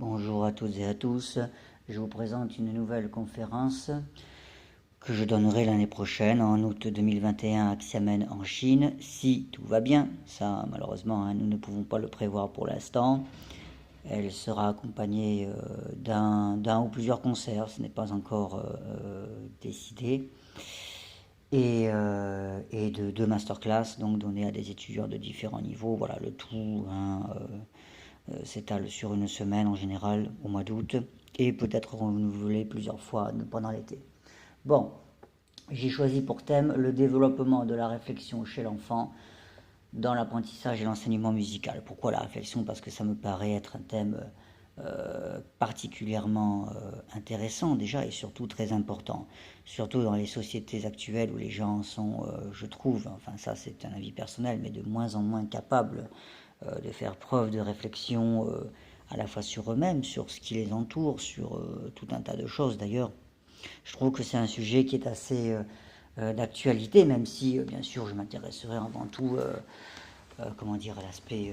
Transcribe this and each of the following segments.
Bonjour à toutes et à tous. Je vous présente une nouvelle conférence que je donnerai l'année prochaine, en août 2021 à Xiamen en Chine, si tout va bien. Ça, malheureusement, nous ne pouvons pas le prévoir pour l'instant. Elle sera accompagnée d'un ou plusieurs concerts, ce n'est pas encore décidé, et de deux masterclass, donc données à des étudiants de différents niveaux. Voilà, le tout s'étale sur une semaine en général au mois d'août, et peut-être renouvelé plusieurs fois pendant l'été. Bon, j'ai choisi pour thème le développement de la réflexion chez l'enfant dans l'apprentissage et l'enseignement musical. Pourquoi la réflexion? Parce que ça me paraît être un thème particulièrement intéressant déjà et surtout très important, surtout dans les sociétés actuelles où les gens sont, je trouve, enfin ça c'est un avis personnel, mais de moins en moins capables de faire preuve de réflexion à la fois sur eux-mêmes, sur ce qui les entoure, sur tout un tas de choses d'ailleurs. Je trouve que c'est un sujet qui est assez d'actualité, même si bien sûr je m'intéresserai avant tout comment dire, à l'aspect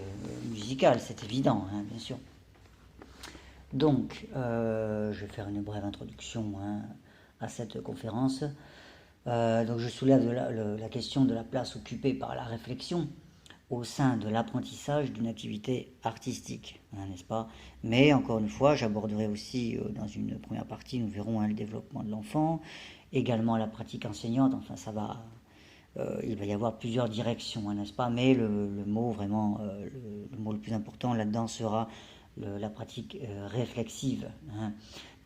musical, c'est évident, hein, bien sûr. Donc, je vais faire une brève introduction à cette conférence. Donc, je soulève la question de la place occupée par la réflexion au sein de l'apprentissage d'une activité artistique, n'est-ce pas? Mais encore une fois, j'aborderai aussi dans une première partie, nous verrons le développement de l'enfant, également la pratique enseignante, enfin ça va, il va y avoir plusieurs directions, n'est-ce pas? Mais le mot vraiment, le mot le plus important là-dedans sera la pratique réflexive.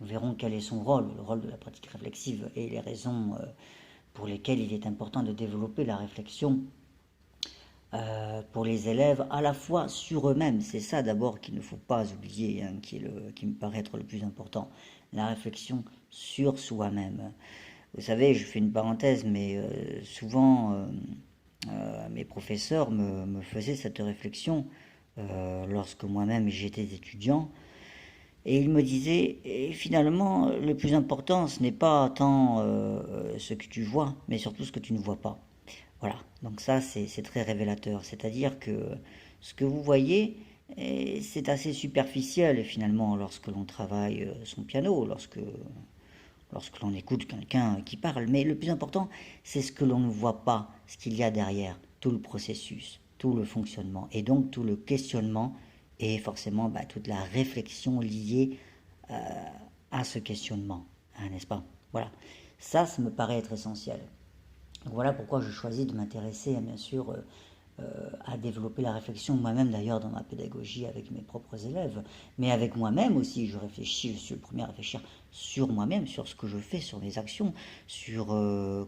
Nous verrons quel est son rôle, le rôle de la pratique réflexive et les raisons pour lesquelles il est important de développer la réflexion pour les élèves, à la fois sur eux-mêmes. C'est ça d'abord qu'il ne faut pas oublier, qui me paraît être le plus important, la réflexion sur soi-même. Vous savez, je fais une parenthèse, mais souvent mes professeurs me faisaient cette réflexion lorsque moi-même j'étais étudiant. Et ils me disaient, et finalement, le plus important, ce n'est pas tant ce que tu vois, mais surtout ce que tu ne vois pas. Voilà, donc ça c'est très révélateur. C'est-à-dire que ce que vous voyez, c'est assez superficiel finalement lorsque l'on travaille son piano, lorsque l'on écoute quelqu'un qui parle. Mais le plus important, c'est ce que l'on ne voit pas, ce qu'il y a derrière, tout le processus, tout le fonctionnement, et donc tout le questionnement, et forcément toute la réflexion liée à ce questionnement, n'est-ce pas? Voilà, ça me paraît être essentiel. Donc voilà pourquoi je choisis de m'intéresser, bien sûr, à développer la réflexion moi-même d'ailleurs dans ma pédagogie avec mes propres élèves, mais avec moi-même aussi, je réfléchis, je suis le premier à réfléchir sur moi-même, sur ce que je fais, sur mes actions, sur,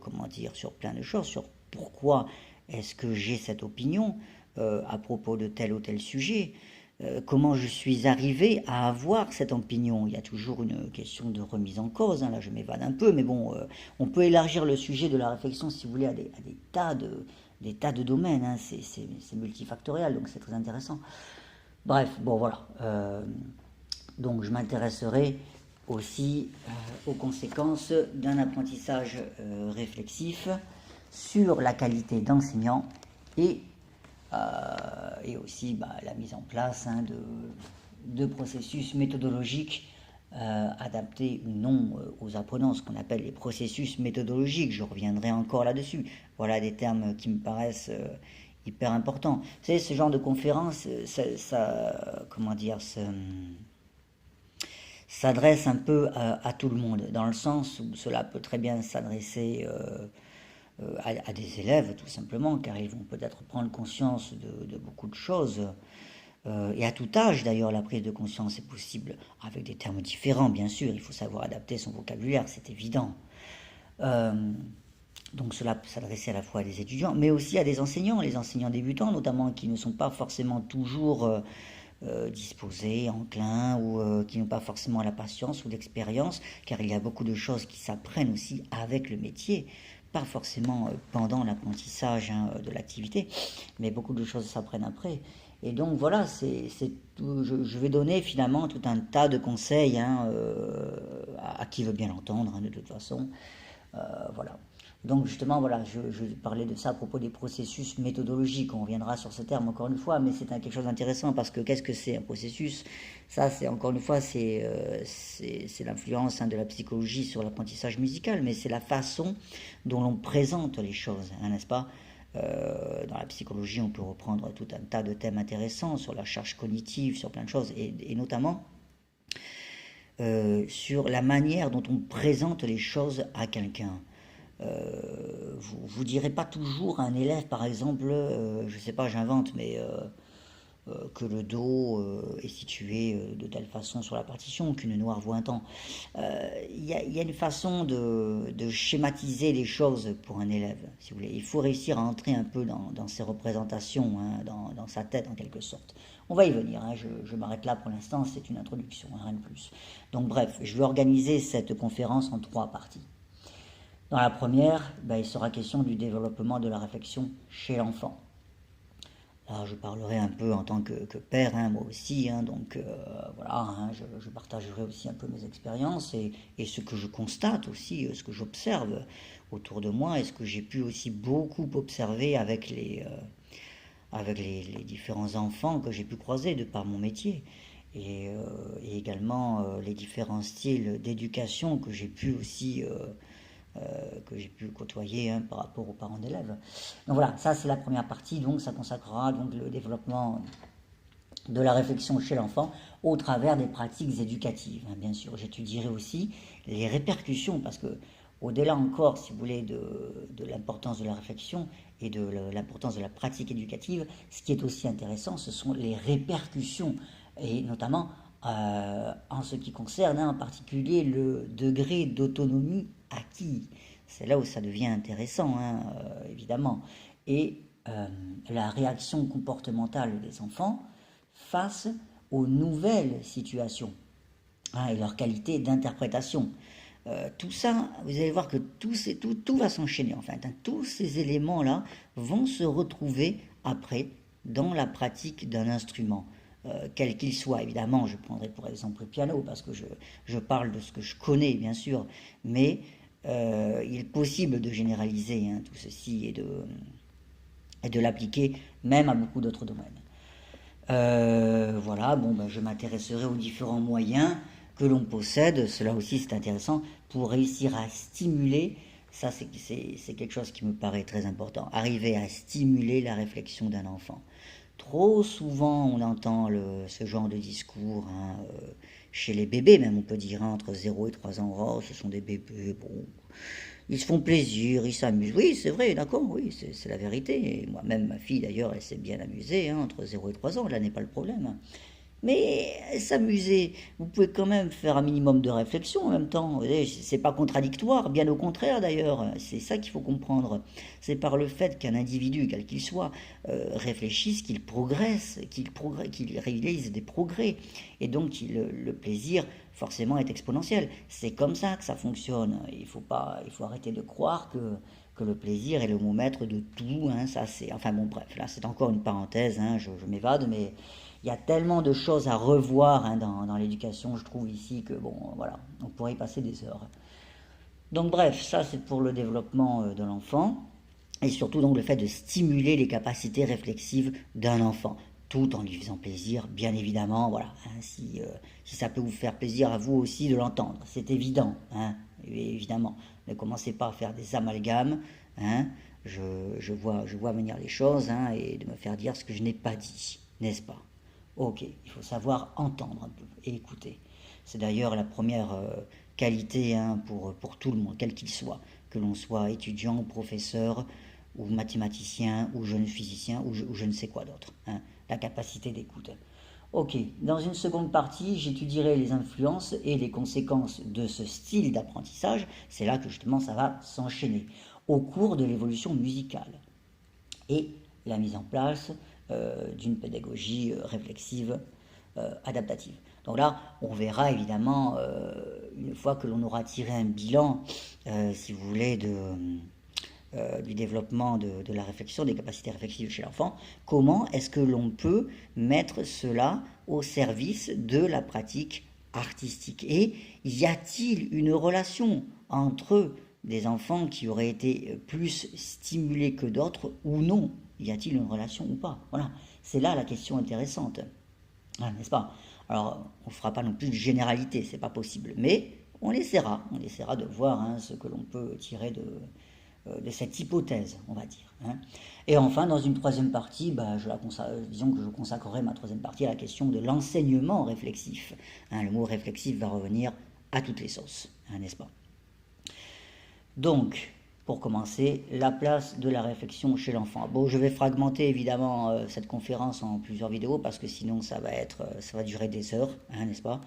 comment dire, sur plein de choses, sur pourquoi est-ce que j'ai cette opinion à propos de tel ou tel sujet, comment je suis arrivé à avoir cette opinion. Il y a toujours une question de remise en cause, là je m'évade un peu, mais bon, on peut élargir le sujet de la réflexion, si vous voulez, à des tas de domaines, c'est multifactoriel, donc c'est très intéressant. Bref, bon voilà. Donc je m'intéresserai aussi aux conséquences d'un apprentissage réflexif sur la qualité d'enseignant et, aussi la mise en place de processus méthodologiques adaptés ou non aux apprenants, ce qu'on appelle les processus méthodologiques. Je reviendrai encore là-dessus. Voilà des termes qui me paraissent hyper importants. Vous savez, ce genre de conférence, comment dire, s'adresse un peu à tout le monde, dans le sens où cela peut très bien s'adresser à des élèves, tout simplement, car ils vont peut-être prendre conscience de beaucoup de choses. Et à tout âge, d'ailleurs, la prise de conscience est possible, avec des termes différents, bien sûr. Il faut savoir adapter son vocabulaire, c'est évident. Donc cela peut s'adresser à la fois à des étudiants, mais aussi à des enseignants, les enseignants débutants notamment, qui ne sont pas forcément toujours disposés, enclins, ou qui n'ont pas forcément la patience ou l'expérience, car il y a beaucoup de choses qui s'apprennent aussi avec le métier, pas forcément pendant l'apprentissage de l'activité, mais beaucoup de choses s'apprennent après. Et donc voilà, je vais donner finalement tout un tas de conseils à qui veut bien l'entendre, de toute façon. Voilà. Donc justement, voilà, je parlais de ça à propos des processus méthodologiques. On reviendra sur ce terme encore une fois, mais c'est quelque chose d'intéressant parce que qu'est-ce que c'est un processus? Ça, c'est encore une fois, c'est l'influence de la psychologie sur l'apprentissage musical, mais c'est la façon dont l'on présente les choses, hein, n'est-ce pas? Dans la psychologie, on peut reprendre tout un tas de thèmes intéressants sur la charge cognitive, sur plein de choses, et notamment sur la manière dont on présente les choses à quelqu'un. Vous direz pas toujours à un élève, par exemple, je sais pas, j'invente, mais que le do est situé de telle façon sur la partition, qu'une noire voit un temps. Il y a une façon de schématiser les choses pour un élève, si vous voulez. Il faut réussir à entrer un peu dans ses représentations, hein, dans sa tête en quelque sorte. On va y venir, hein, je m'arrête là pour l'instant, c'est une introduction, hein, rien de plus. Donc bref, je vais organiser cette conférence en 3 parties. Dans la première, il sera question du développement de la réflexion chez l'enfant. Là, je parlerai un peu en tant que père, hein, moi aussi, hein, donc voilà, hein, je partagerai aussi un peu mes expériences et ce que je constate aussi, ce que j'observe autour de moi et ce que j'ai pu aussi beaucoup observer avec les différents enfants que j'ai pu croiser de par mon métier et également les différents styles d'éducation que j'ai pu aussi côtoyer, hein, par rapport aux parents d'élèves. Donc voilà, ça c'est la première partie, donc ça consacrera donc le développement de la réflexion chez l'enfant au travers des pratiques éducatives. Hein, bien sûr, j'étudierai aussi les répercussions, parce que au-delà encore, si vous voulez, de l'importance de la réflexion et de l'importance de la pratique éducative, ce qui est aussi intéressant, ce sont les répercussions, et notamment en ce qui concerne, hein, en particulier le degré d'autonomie acquis. C'est là où ça devient intéressant, hein, évidemment. Et la réaction comportementale des enfants face aux nouvelles situations, hein, et leur qualité d'interprétation. Tout ça, vous allez voir que tout va s'enchaîner en fait, hein. Tous ces éléments-là vont se retrouver après dans la pratique d'un instrument. Quel qu'il soit, évidemment, je prendrai pour exemple le piano, parce que je parle de ce que je connais, bien sûr, mais il est possible de généraliser, hein, tout ceci et de l'appliquer même à beaucoup d'autres domaines. Voilà, je m'intéresserai aux différents moyens que l'on possède, cela aussi c'est intéressant, pour réussir à stimuler, ça c'est quelque chose qui me paraît très important, arriver à stimuler la réflexion d'un enfant. Trop souvent on entend ce genre de discours, hein, chez les bébés même, on peut dire, hein, entre 0 et 3 ans, oh, ce sont des bébés, bon, ils se font plaisir, ils s'amusent. Oui, c'est vrai, d'accord, oui, c'est la vérité. Et moi-même, ma fille d'ailleurs, elle s'est bien amusée, hein, entre 0 et 3 ans, là n'est pas le problème. Mais s'amuser, vous pouvez quand même faire un minimum de réflexion en même temps. C'est pas contradictoire, bien au contraire d'ailleurs. C'est ça qu'il faut comprendre. C'est par le fait qu'un individu, quel qu'il soit, réfléchisse, qu'il progresse, qu'il réalise des progrès. Et donc le plaisir, forcément, est exponentiel. C'est comme ça que ça fonctionne. Il faut arrêter de croire que le plaisir est le mot maître de tout, hein, ça c'est... Enfin bon, bref, là c'est encore une parenthèse, hein, je m'évade, mais il y a tellement de choses à revoir, hein, dans l'éducation, je trouve ici, que bon, voilà, on pourrait y passer des heures. Donc bref, ça c'est pour le développement de l'enfant, et surtout donc le fait de stimuler les capacités réflexives d'un enfant, tout en lui faisant plaisir, bien évidemment, voilà, hein, si ça peut vous faire plaisir à vous aussi de l'entendre, c'est évident, hein, évidemment. Ne commencez pas à faire des amalgames, hein, je vois venir les choses, hein, et de me faire dire ce que je n'ai pas dit, n'est-ce pas? Ok, il faut savoir entendre un peu et écouter. C'est d'ailleurs la première qualité, hein, pour tout le monde, quel qu'il soit, que l'on soit étudiant, professeur, ou mathématicien, ou jeune physicien, ou je ne sais quoi d'autre, hein, la capacité d'écoute. Ok, dans une seconde partie, j'étudierai les influences et les conséquences de ce style d'apprentissage. C'est là que justement ça va s'enchaîner au cours de l'évolution musicale et la mise en place d'une pédagogie réflexive adaptative. Donc là, on verra évidemment, une fois que l'on aura tiré un bilan, si vous voulez, du développement de la réflexion, des capacités réflexives chez l'enfant, comment est-ce que l'on peut mettre cela au service de la pratique artistique. Et y a-t-il une relation entre des enfants qui auraient été plus stimulés que d'autres ou non? Y a-t-il une relation ou pas? Voilà, c'est là la question intéressante, ah, n'est-ce pas? Alors, on ne fera pas non plus de généralité, c'est pas possible, mais on essaiera de voir ce que l'on peut tirer de cette hypothèse, on va dire. Et enfin, dans une troisième partie, disons que je consacrerai ma troisième partie à la question de l'enseignement réflexif. Le mot réflexif va revenir à toutes les sauces, n'est-ce pas? Donc, pour commencer, la place de la réflexion chez l'enfant. Bon, je vais fragmenter évidemment cette conférence en plusieurs vidéos parce que sinon ça va durer des heures, n'est-ce pas?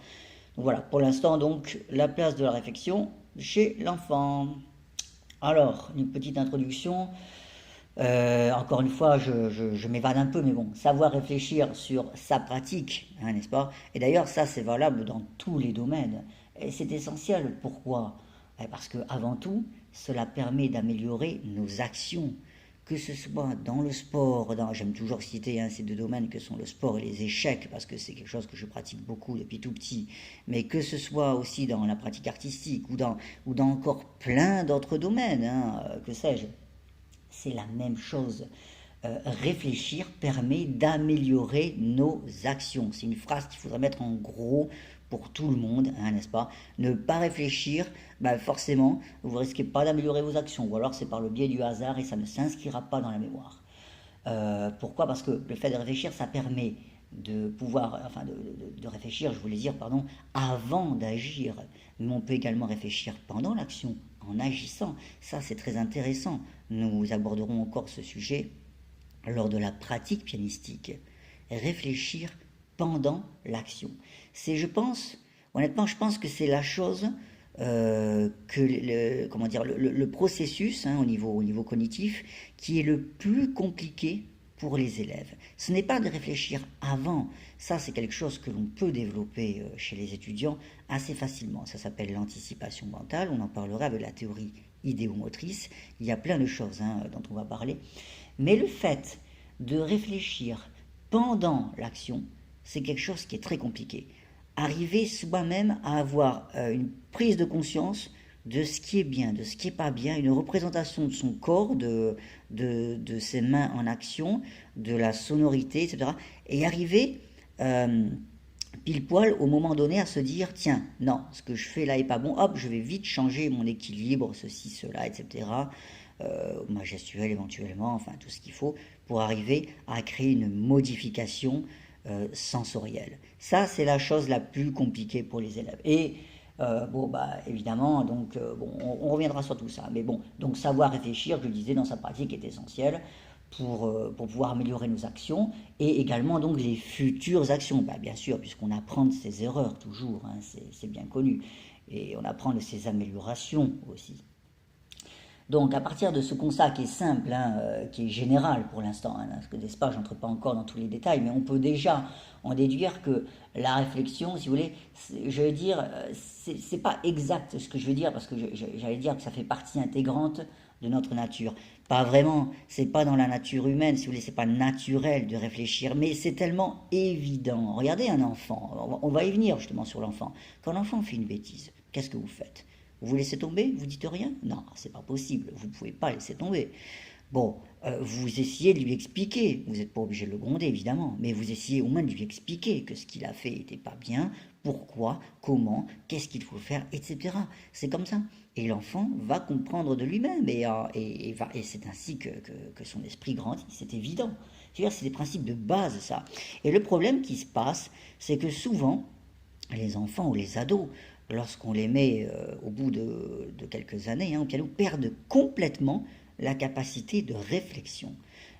Donc voilà, pour l'instant donc, la place de la réflexion chez l'enfant. Alors, une petite introduction. Encore une fois, je m'évade un peu, mais bon, savoir réfléchir sur sa pratique, n'est-ce pas? Et d'ailleurs, ça, c'est valable dans tous les domaines. Et c'est essentiel. Pourquoi? Parce que, avant tout, cela permet d'améliorer nos actions, que ce soit dans le sport, j'aime toujours citer ces deux domaines que sont le sport et les échecs, parce que c'est quelque chose que je pratique beaucoup depuis tout petit, mais que ce soit aussi dans la pratique artistique ou dans encore plein d'autres domaines, que sais-je. C'est la même chose. Réfléchir permet d'améliorer nos actions. C'est une phrase qu'il faudrait mettre en gros pour tout le monde, n'est-ce pas? Ne pas réfléchir, forcément, vous ne risquez pas d'améliorer vos actions, ou alors c'est par le biais du hasard et ça ne s'inscrira pas dans la mémoire. Pourquoi? Parce que le fait de réfléchir, ça permet de pouvoir, de réfléchir, je voulais dire, pardon, avant d'agir. Mais on peut également réfléchir pendant l'action, en agissant. Ça, c'est très intéressant. Nous aborderons encore ce sujet lors de la pratique pianistique. Réfléchir pendant l'action. Honnêtement, je pense que c'est la chose que le processus au niveau cognitif qui est le plus compliqué pour les élèves. Ce n'est pas de réfléchir avant, ça c'est quelque chose que l'on peut développer chez les étudiants assez facilement. Ça s'appelle l'anticipation mentale, on en parlera avec la théorie idéomotrice, il y a plein de choses dont on va parler. Mais le fait de réfléchir pendant l'action, c'est quelque chose qui est très compliqué. Arriver soi-même à avoir une prise de conscience de ce qui est bien, de ce qui n'est pas bien, une représentation de son corps, de ses mains en action, de la sonorité, etc. Et arriver pile poil au moment donné à se dire, tiens, non, ce que je fais là est pas bon, hop, je vais vite changer mon équilibre, ceci, cela, etc. Ma gestuelle éventuellement, enfin tout ce qu'il faut pour arriver à créer une modification sensorielle. Ça, c'est la chose la plus compliquée pour les élèves. Et évidemment, donc, on reviendra sur tout ça. Mais bon, donc savoir réfléchir, je le disais, dans sa pratique est essentiel pour pouvoir améliorer nos actions et également donc les futures actions. Bien sûr, puisqu'on apprend de ses erreurs toujours, c'est bien connu. Et on apprend de ses améliorations aussi. Donc à partir de ce constat qui est simple, qui est général pour l'instant, parce que n'est-ce pas, j'entre pas encore dans tous les détails, mais on peut déjà en déduire que la réflexion, si vous voulez, je vais dire, c'est pas exact ce que je veux dire, parce que j'allais dire que ça fait partie intégrante de notre nature. Pas vraiment, c'est pas dans la nature humaine, si vous voulez, c'est pas naturel de réfléchir, mais c'est tellement évident. Regardez un enfant, on va y venir justement sur l'enfant. Quand l'enfant fait une bêtise, qu'est-ce que vous faites? Vous laissez tomber? Vous dites rien? Non, c'est pas possible. Vous ne pouvez pas laisser tomber. Bon, vous essayez de lui expliquer. Vous n'êtes pas obligé de le gronder, évidemment, mais vous essayez au moins de lui expliquer que ce qu'il a fait n'était pas bien, pourquoi, comment, qu'est-ce qu'il faut faire, etc. C'est comme ça. Et l'enfant va comprendre de lui-même et c'est ainsi que son esprit grandit. C'est évident. C'est des principes de base, ça. Et le problème qui se passe, c'est que souvent, les enfants ou les ados, lorsqu'on les met au bout de quelques années au piano, perdent complètement la capacité de réflexion.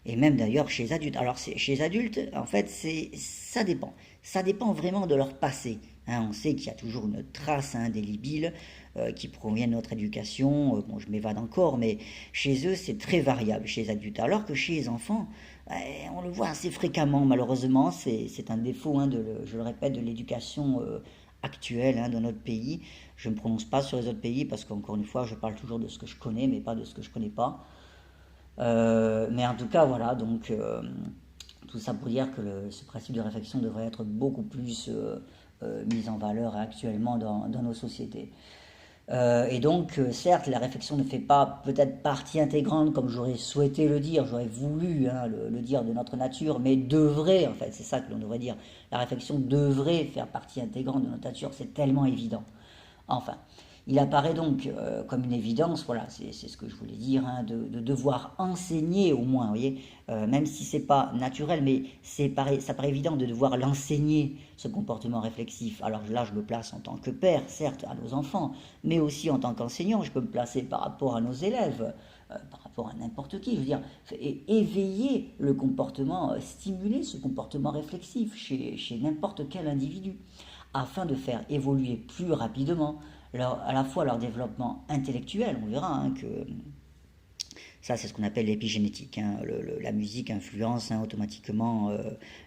Et même d'ailleurs chez les adultes. Alors chez les adultes, en fait, ça dépend. Ça dépend vraiment de leur passé. On sait qu'il y a toujours une trace indélébile qui provient de notre éducation. Bon, je m'évade encore, mais chez eux, c'est très variable, chez les adultes. Alors que chez les enfants, on le voit assez fréquemment, malheureusement. C'est un défaut, je le répète, de l'éducation actuelle dans notre pays. Je ne me prononce pas sur les autres pays parce qu'encore une fois, je parle toujours de ce que je connais, mais pas de ce que je ne connais pas. Mais en tout cas, voilà, donc tout ça pour dire que ce principe de réflexion devrait être beaucoup plus mis en valeur actuellement dans nos sociétés. Et donc, certes, la réflexion ne fait pas peut-être partie intégrante comme j'aurais souhaité le dire, j'aurais voulu hein, le dire de notre nature, mais devrait, en fait, c'est ça que l'on devrait dire. La réflexion devrait faire partie intégrante de notre nature, c'est tellement évident. Enfin, il apparaît donc comme une évidence, voilà, c'est ce que je voulais dire, hein, de devoir enseigner au moins, vous voyez, même si c'est pas naturel, mais ça paraît évident de devoir l'enseigner, ce comportement réflexif. Alors là, je me place en tant que père, certes, à nos enfants, mais aussi en tant qu'enseignant, je peux me placer par rapport à nos élèves, par rapport à n'importe qui, je veux dire, éveiller le comportement, stimuler ce comportement réflexif chez n'importe quel individu afin de faire évoluer plus rapidement à la fois leur développement intellectuel. On verra hein, que ça, c'est ce qu'on appelle l'épigénétique. Hein. La musique influence hein, automatiquement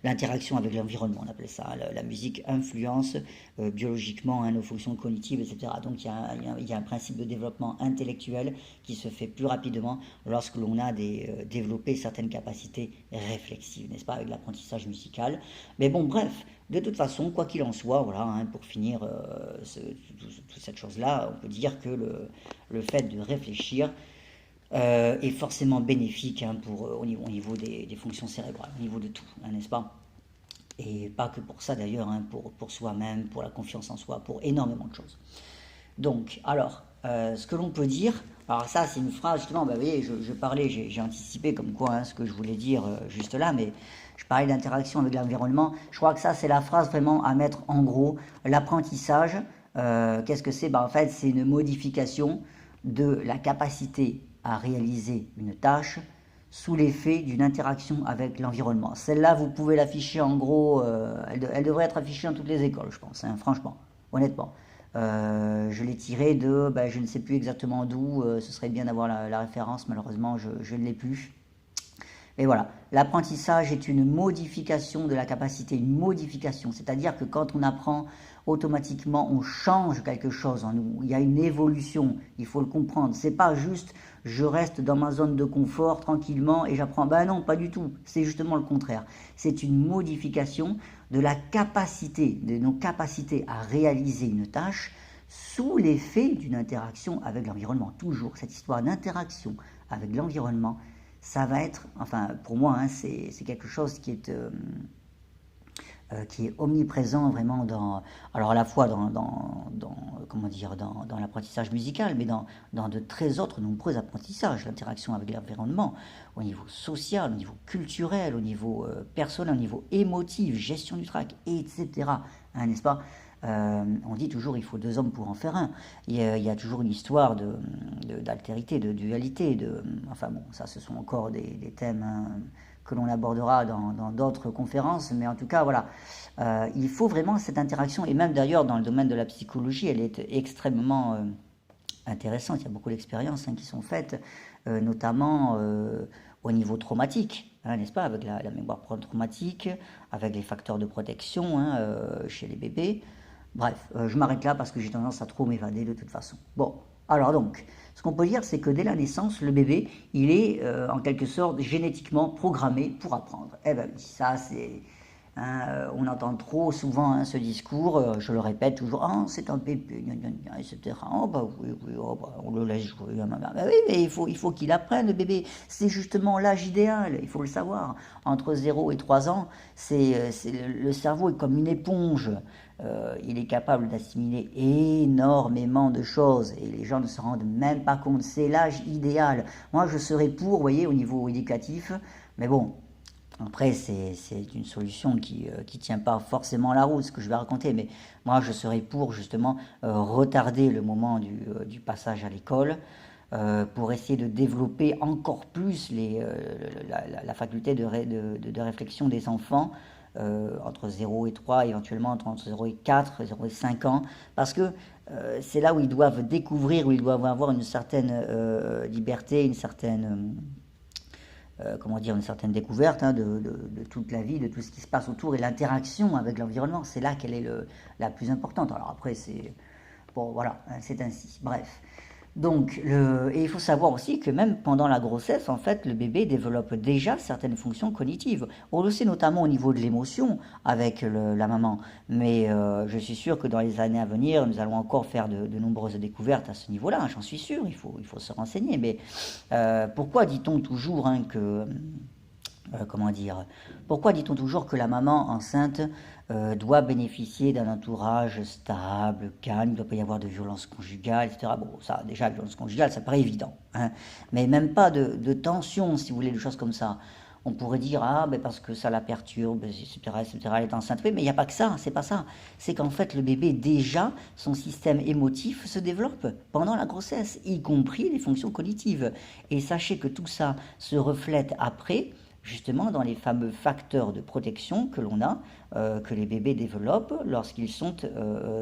l'interaction avec l'environnement, on appelle ça. La musique influence biologiquement hein, nos fonctions cognitives, etc. Donc il y a un principe de développement intellectuel qui se fait plus rapidement lorsque l'on a développé certaines capacités réflexives, n'est-ce pas, avec l'apprentissage musical. Mais bon, bref, de toute façon, quoi qu'il en soit, voilà, hein, pour finir toute cette chose-là, on peut dire que le fait de réfléchir est forcément bénéfique hein, au niveau des fonctions cérébrales, au niveau de tout, hein, n'est-ce pas? Et pas que pour ça d'ailleurs, hein, pour soi-même, pour la confiance en soi, pour énormément de choses. Donc, alors, ce que l'on peut dire, alors ça c'est une phrase justement, bah, vous voyez, je parlais, j'ai anticipé comme quoi hein, ce que je voulais dire juste là, mais je parlais d'interaction avec l'environnement, je crois que ça c'est la phrase vraiment à mettre en gros, l'apprentissage, qu'est-ce que c'est? Bah, en fait c'est une modification de la capacité à réaliser une tâche sous l'effet d'une interaction avec l'environnement. Celle-là, vous pouvez l'afficher en gros, elle devrait être affichée dans toutes les écoles, je pense, hein, franchement, honnêtement. Je l'ai tiré de, je ne sais plus exactement d'où, ce serait bien d'avoir la référence, malheureusement je ne l'ai plus. Et voilà, l'apprentissage est une modification de la capacité, une modification, c'est-à-dire que quand on apprend, automatiquement on change quelque chose en nous, il y a une évolution, il faut le comprendre, c'est pas juste je reste dans ma zone de confort tranquillement et j'apprends, ben non, pas du tout, c'est justement le contraire, c'est une modification de la capacité, de nos capacités à réaliser une tâche sous l'effet d'une interaction avec l'environnement, toujours cette histoire d'interaction avec l'environnement, ça va être, enfin pour moi, hein, c'est quelque chose qui est omniprésent vraiment alors à la fois comment dire, dans l'apprentissage musical, mais dans de très autres nombreux apprentissages, l'interaction avec l'environnement, au niveau social, au niveau culturel, au niveau personnel, au niveau émotif, gestion du trac, etc. Hein, n'est-ce pas? On dit toujours il faut deux hommes pour en faire un. Il y a toujours une histoire d'altérité, de dualité. Enfin bon, ça ce sont encore des thèmes hein, que l'on abordera dans d'autres conférences. Mais en tout cas, voilà, il faut vraiment cette interaction. Et même d'ailleurs dans le domaine de la psychologie, elle est extrêmement intéressante. Il y a beaucoup d'expériences hein, qui sont faites, notamment au niveau traumatique. Hein, n'est-ce pas, avec la mémoire traumatique, avec les facteurs de protection hein, chez les bébés. Bref, je m'arrête là parce que j'ai tendance à trop m'évader de toute façon. Bon, alors donc, ce qu'on peut dire, c'est que dès la naissance, le bébé, il est en quelque sorte génétiquement programmé pour apprendre. Eh ben oui, ça c'est... Hein, on entend trop souvent hein, ce discours, je le répète toujours, ah, c'est un bébé, gna, gna, gna, etc. Oh bah oui, oh, bah, on le laisse jouer. Bah oui, mais il faut qu'il apprenne, le bébé. C'est justement l'âge idéal, il faut le savoir. Entre 0 et 3 ans, le cerveau est comme une éponge. Il est capable d'assimiler énormément de choses et les gens ne se rendent même pas compte. C'est l'âge idéal. Moi, je serais pour, vous voyez, au niveau éducatif, mais bon, après, c'est une solution qui tient pas forcément la route, ce que je vais raconter, mais moi, je serais pour, justement, retarder le moment du passage à l'école pour essayer de développer encore plus la faculté de réflexion des enfants entre 0 et 3, éventuellement entre 0 et 4, 0 et 5 ans, parce que c'est là où ils doivent découvrir, où ils doivent avoir une certaine liberté, une certaine... comment dire, une certaine découverte hein, de toute la vie, de tout ce qui se passe autour et l'interaction avec l'environnement. C'est là qu'elle est la plus importante. Alors après, c'est... Bon, voilà, c'est ainsi. Bref. Donc, et il faut savoir aussi que même pendant la grossesse, en fait, le bébé développe déjà certaines fonctions cognitives. On le sait notamment au niveau de l'émotion avec la maman. Mais je suis sûr que dans les années à venir, nous allons encore faire de nombreuses découvertes à ce niveau-là. J'en suis sûr, il faut se renseigner. Mais pourquoi dit-on toujours hein, que comment dire, pourquoi dit-on toujours que la maman enceinte doit bénéficier d'un entourage stable, calme, il ne doit pas y avoir de violence conjugale, etc. Bon, ça, déjà, la violence conjugale, ça paraît évident, hein. Mais même pas de tension, si vous voulez, de choses comme ça. On pourrait dire, ah, ben parce que ça la perturbe, etc., etc., elle est enceinte. Oui, mais il n'y a pas que ça, c'est pas ça. C'est qu'en fait, le bébé, déjà, son système émotif se développe pendant la grossesse, y compris les fonctions cognitives. Et sachez que tout ça se reflète après justement dans les fameux facteurs de protection que l'on a, que les bébés développent lorsqu'ils sont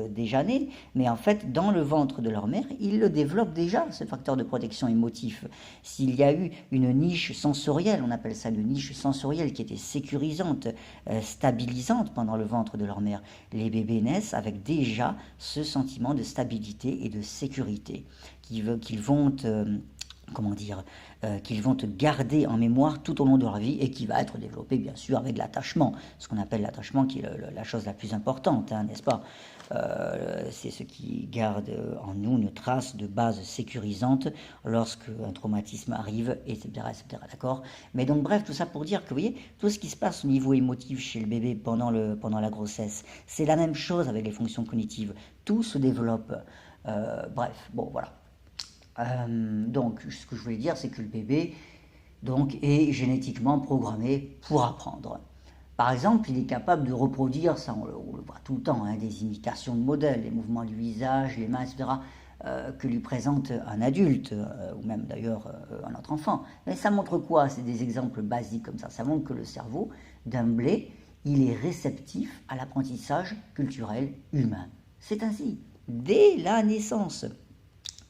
déjà nés. Mais en fait, dans le ventre de leur mère, ils le développent déjà, ce facteur de protection émotif. S'il y a eu une niche sensorielle, on appelle ça une niche sensorielle, qui était sécurisante, stabilisante pendant le ventre de leur mère, les bébés naissent avec déjà ce sentiment de stabilité et de sécurité qu'ils vont comment dire, qu'ils vont te garder en mémoire tout au long de leur vie et qui va être développé bien sûr avec l'attachement, ce qu'on appelle l'attachement qui est la chose la plus importante, hein, n'est-ce pas? C'est ce qui garde en nous une trace de base sécurisante lorsque un traumatisme arrive, etc., etc., d'accord? Mais donc bref, tout ça pour dire que vous voyez, tout ce qui se passe au niveau émotif chez le bébé pendant la grossesse, c'est la même chose avec les fonctions cognitives, tout se développe. Bref, bon voilà. Donc, ce que je voulais dire, c'est que le bébé donc, est génétiquement programmé pour apprendre. Par exemple, il est capable de reproduire, ça on le voit tout le temps, hein, des imitations de modèles, les mouvements du visage, les mains, etc., que lui présente un adulte, ou même d'ailleurs un autre enfant. Mais ça montre quoi? C'est des exemples basiques comme ça. Ça montre que le cerveau, d'emblée, il est réceptif à l'apprentissage culturel humain. C'est ainsi, dès la naissance.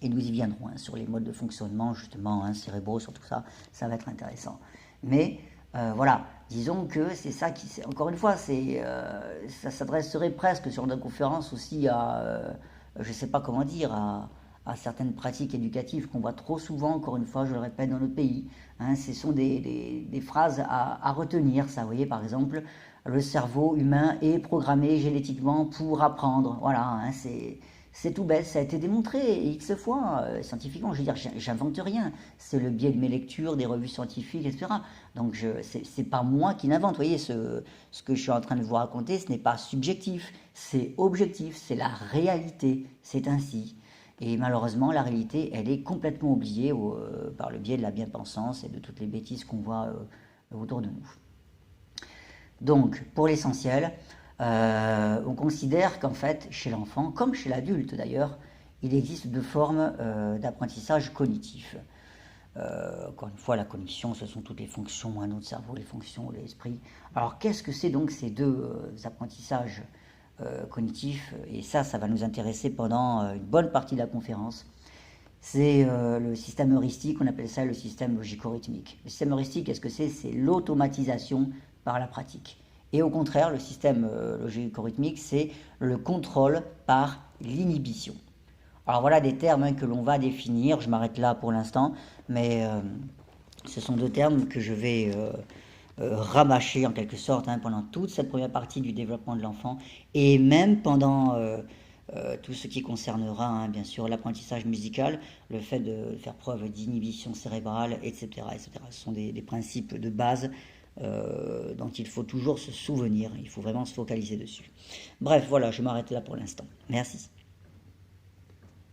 Et nous y viendrons hein, sur les modes de fonctionnement, justement, hein, cérébraux, sur tout ça, ça va être intéressant. Mais voilà, disons que c'est ça qui, encore une fois, ça s'adresserait presque sur notre conférence aussi à, je ne sais pas comment dire, à certaines pratiques éducatives qu'on voit trop souvent, encore une fois, je le répète, dans notre pays. Hein, ce sont des phrases à retenir, ça, vous voyez, par exemple, le cerveau humain est programmé génétiquement pour apprendre. Voilà, hein, c'est tout bête, ça a été démontré X fois scientifiquement. Je veux dire, j'invente rien. C'est le biais de mes lectures, des revues scientifiques, etc. Donc, c'est pas moi qui l'invente. Vous voyez, ce que je suis en train de vous raconter, ce n'est pas subjectif, c'est objectif, c'est la réalité. C'est ainsi. Et malheureusement, la réalité, elle est complètement oubliée par le biais de la bien-pensance et de toutes les bêtises qu'on voit autour de nous. Donc, pour l'essentiel, on considère qu'en fait, chez l'enfant, comme chez l'adulte d'ailleurs, il existe deux formes d'apprentissage cognitif. Encore une fois, la cognition, ce sont toutes les fonctions, notre cerveau, les fonctions de l'esprit. Alors, qu'est-ce que c'est donc ces deux apprentissages cognitifs? Et ça va nous intéresser pendant une bonne partie de la conférence. C'est le système heuristique, on appelle ça le système logico-rythmique. Le système heuristique, qu'est-ce que c'est? C'est l'automatisation par la pratique. Et au contraire, le système logico-rythmique, c'est le contrôle par l'inhibition. Alors voilà des termes hein, que l'on va définir, je m'arrête là pour l'instant, mais ce sont deux termes que je vais rabâcher en quelque sorte hein, pendant toute cette première partie du développement de l'enfant, et même pendant tout ce qui concernera hein, bien sûr l'apprentissage musical, le fait de faire preuve d'inhibition cérébrale, etc., etc. Ce sont des principes de base dont il faut toujours se souvenir, il faut vraiment se focaliser dessus. Bref, voilà, je m'arrête là pour l'instant. Merci.